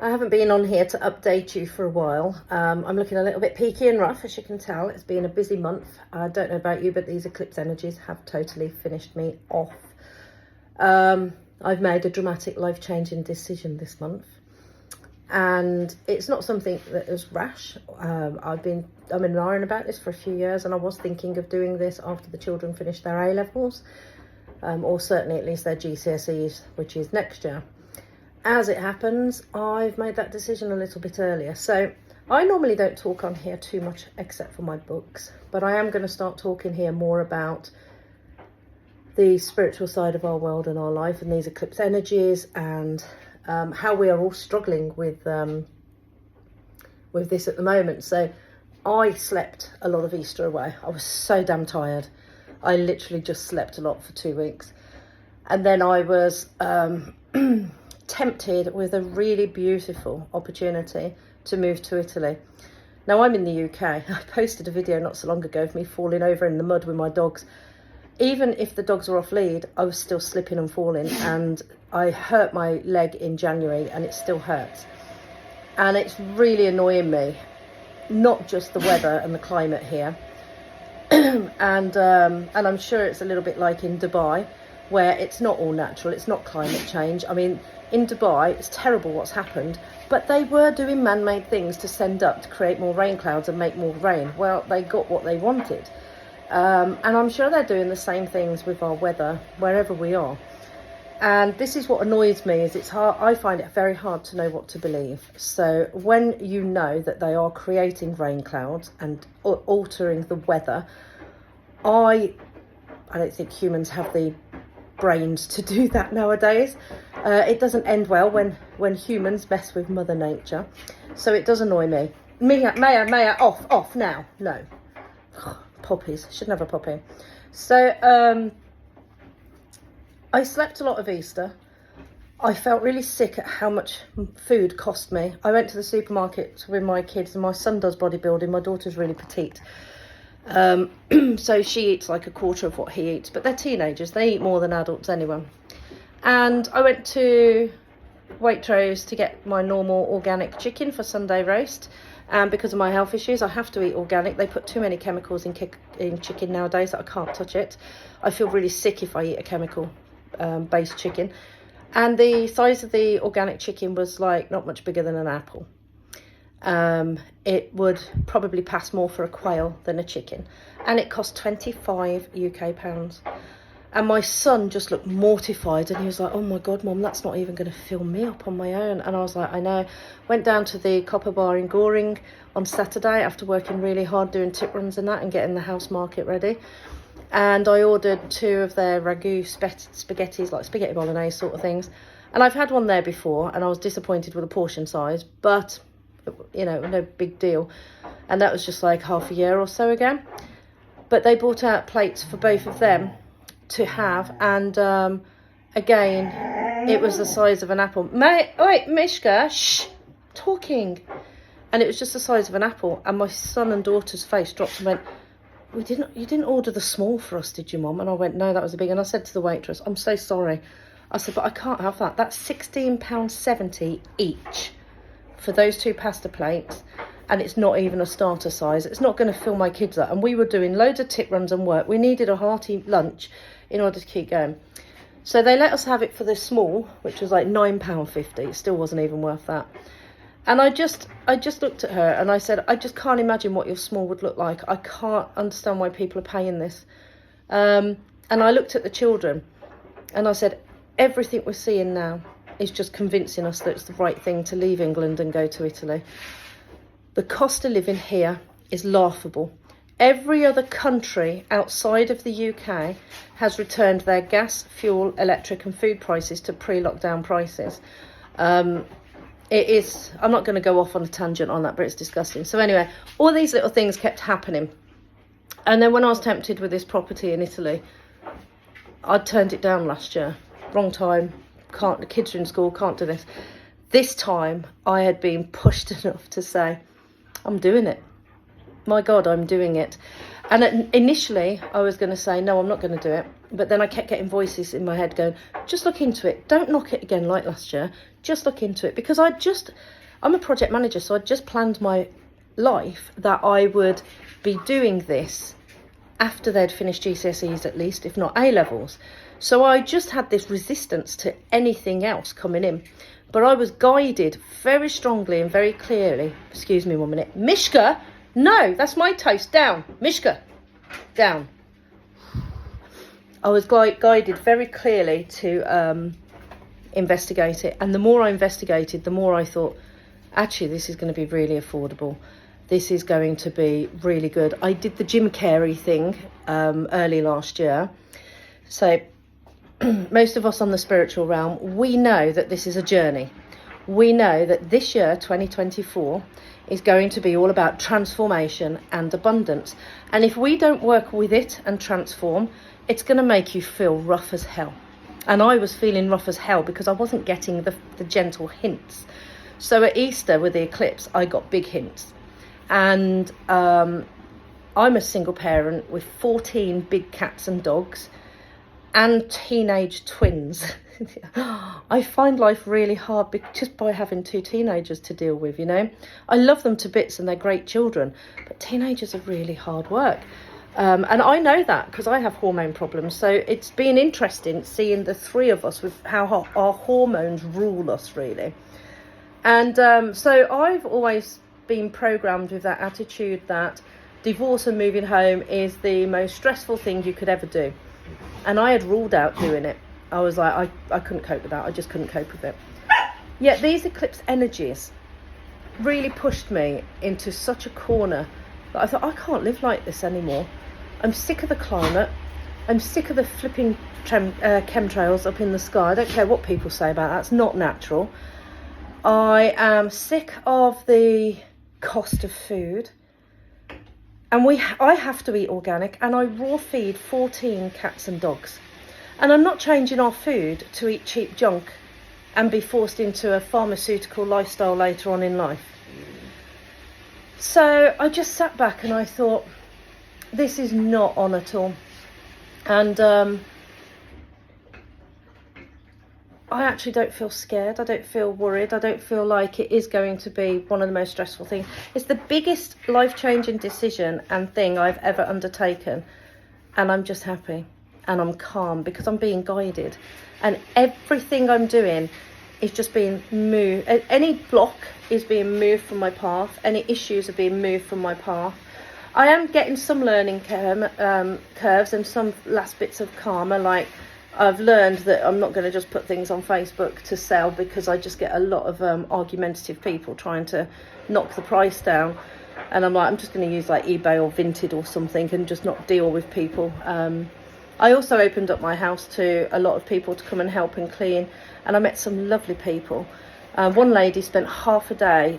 I haven't been on here to update you for a while. I'm looking a little bit peaky and rough, as you can tell. It's been a busy month. I don't know about you, but these eclipse energies have totally finished me off. I've made a dramatic, life-changing decision this month. And it's not something that is rash. I'm in iron about this for a few years, and I was thinking of doing this after the children finish their A-levels, or certainly at least their GCSEs, which is next year. As it happens, I've made that decision a little bit earlier. So I normally don't talk on here too much except for my books, but I am going to start talking here more about the spiritual side of our world and our life and these eclipse energies, and how we are all struggling with this at the moment. So I slept a lot of Easter away. I was so damn tired. I literally just slept a lot for 2 weeks. And then I was tempted with a really beautiful opportunity to move to Italy. Now I'm in the UK. I posted a video not so long ago of me falling over in the mud with my dogs. Even if the dogs were off lead, I was still slipping and falling, and I hurt my leg in January and it still hurts. And it's really annoying me, not just the weather and the climate here. and I'm sure it's a little bit like in Dubai, where it's not all natural, it's not climate change. I mean, in Dubai, it's terrible what's happened, but they were doing man-made things to send up to create more rain clouds and make more rain. Well, they got what they wanted. And I'm sure they're doing the same things with our weather wherever we are. And this is what annoys me, is it's hard. I find it very hard to know what to believe. So when you know that they are creating rain clouds and altering the weather, I don't think humans have the brains to do that nowadays. It doesn't end well when humans mess with Mother Nature. So it does annoy me. Maya, off now. No. Poppies. Shouldn't have a poppy. So I slept a lot of Easter. I felt really sick at how much food cost me. I went to the supermarket with my kids, and my son does bodybuilding. My daughter's really petite. So she eats like a quarter of what he eats, but they're teenagers. They eat more than adults anyway. And I went to Waitrose to get my normal organic chicken for Sunday roast. And because of my health issues, I have to eat organic. They put too many chemicals in chicken nowadays that I can't touch it. I feel really sick if I eat a chemical based chicken. And the size of the organic chicken was like not much bigger than an apple. It would probably pass more for a quail than a chicken. And it cost 25 UK pounds. And my son just looked mortified, and he was like, oh my God, Mum, that's not even going to fill me up on my own. And I was like, I know. Went down to the Copper Bar in Goring on Saturday after working really hard doing tip runs and that and getting the house market ready. And I ordered 2 of their ragu spaghettis, like spaghetti bolognese sort of things. And I've had one there before, and I was disappointed with the portion size, but, you know, no big deal. And that was just like half a year or so ago. But they brought out plates for both of them to have, and again, it was the size of an apple. Wait, Mishka, shh, talking. And it was just the size of an apple, and my son and daughter's face dropped and went, you didn't order the small for us, did you, Mum? And I went, no, that was a big. And I said to the waitress, I'm so sorry. I said, but I can't have that. That's £16.70 each for those 2 pasta plates, and it's not even a starter size. It's not going to fill my kids up. And we were doing loads of tip runs and work. We needed a hearty lunch in order to keep going. So they let us have it for the small, which was like £9.50. It still wasn't even worth that. And I just looked at her and I said, I just can't imagine what your small would look like. I can't understand why people are paying this. And I looked at the children and I said, everything we're seeing now is just convincing us that it's the right thing to leave England and go to Italy. The cost of living here is laughable. Every other country outside of the UK has returned their gas, fuel, electric and food prices to pre-lockdown prices. I'm not going to go off on a tangent on that, but it's disgusting. So anyway, all these little things kept happening. And then when I was tempted with this property in Italy, I turned it down last year. Wrong time. The kids are in school, can't do this. This time I had been pushed enough to say, I'm doing it. My God, I'm doing it. And initially I was going to say, no, I'm not going to do it. But then I kept getting voices in my head going, just look into it. Don't knock it again like last year. Just look into it. Because I'm a project manager, so I just planned my life that I would be doing this after they'd finished GCSEs at least, if not A-levels. So I just had this resistance to anything else coming in. But I was guided very strongly and very clearly. Excuse me 1 minute. Mishka, no, that's my toast. Down. Mishka, down. I was guided very clearly to investigate it. And the more I investigated, the more I thought, actually, this is going to be really affordable. This is going to be really good. I did the Jim Carrey thing early last year. So most of us on the spiritual realm, we know that this is a journey. We know that this year, 2024, is going to be all about transformation and abundance. And if we don't work with it and transform, it's going to make you feel rough as hell. And I was feeling rough as hell because I wasn't getting the gentle hints. So at Easter with the eclipse, I got big hints. And I'm a single parent with 14 big cats and dogs and teenage twins. I find life really hard just by having 2 teenagers to deal with, you know. I love them to bits and they're great children, but teenagers are really hard work. And I know that because I have hormone problems. So it's been interesting seeing the 3 of us with how our hormones rule us, really. And so I've always been programmed with that attitude that divorce and moving home is the most stressful thing you could ever do. And I had ruled out doing it. I was like, I couldn't cope with that. I just couldn't cope with it. Yet these eclipse energies really pushed me into such a corner that I thought, I can't live like this anymore. I'm sick of the climate. I'm sick of the flipping chemtrails up in the sky. I don't care what people say about that. It's not natural. I am sick of the cost of food. And I have to eat organic, and I raw feed 14 cats and dogs. And I'm not changing our food to eat cheap junk and be forced into a pharmaceutical lifestyle later on in life. So I just sat back and I thought, this is not on at all. And I actually don't feel scared. I don't feel worried. I don't feel like it is going to be one of the most stressful things. It's the biggest life-changing decision and thing I've ever undertaken. And I'm just happy and I'm calm because I'm being guided. And everything I'm doing is just being moved. Any block is being moved from my path. Any issues are being moved from my path. I am getting some learning curves and some last bits of karma, like I've learned that I'm not going to just put things on Facebook to sell because I just get a lot of argumentative people trying to knock the price down. And I'm like, I'm just going to use like eBay or Vinted or something and just not deal with people. I also opened up my house to a lot of people to come and help and clean. And I met some lovely people. One lady spent half a day,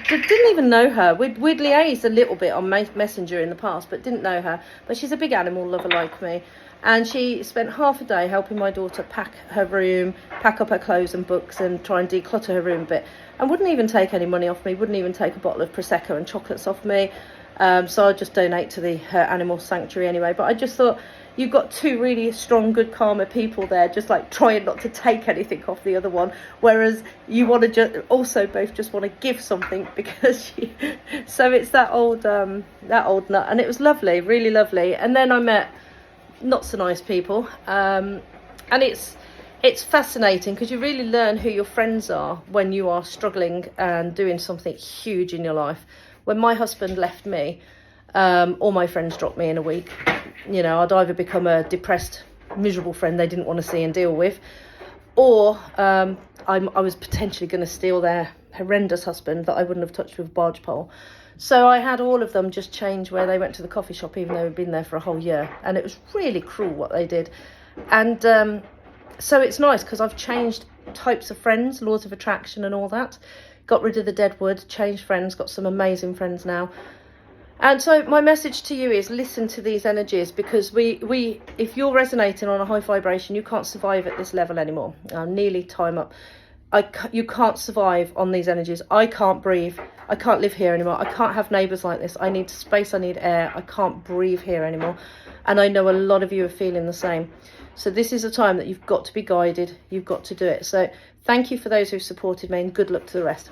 didn't even know her. We'd liaised a little bit on Messenger in the past, but didn't know her. But she's a big animal lover like me. And she spent half a day helping my daughter pack her room, pack up her clothes and books and try and declutter her room a bit. And wouldn't even take any money off me, wouldn't even take a bottle of Prosecco and chocolates off me. So I'd just donate to her animal sanctuary anyway. But I just thought, you've got 2 really strong, good karma people there, just like trying not to take anything off the other one. Whereas you want to also both just want to give something because so it's that old nut. And it was lovely, really lovely. And then I met not so nice people, and it's fascinating because you really learn who your friends are when you are struggling and doing something huge in your life. When my husband left me, all my friends dropped me in a week. You know, I'd either become a depressed, miserable friend they didn't want to see and deal with, or I was potentially going to steal their horrendous husband that I wouldn't have touched with a barge pole. So I had all of them just change where they went to the coffee shop, even though they'd been there for a whole year. And it was really cruel what they did. And so it's nice because I've changed types of friends, laws of attraction and all that. Got rid of the dead wood, changed friends, got some amazing friends now. And so my message to you is listen to these energies, because we if you're resonating on a high vibration, you can't survive at this level anymore. Nearly time up. You can't survive on these energies. I can't breathe. I can't live here anymore. I can't have neighbours like this. I need space. I need air. I can't breathe here anymore. And I know a lot of you are feeling the same. So this is a time that you've got to be guided. You've got to do it. So thank you for those who've supported me, and good luck to the rest.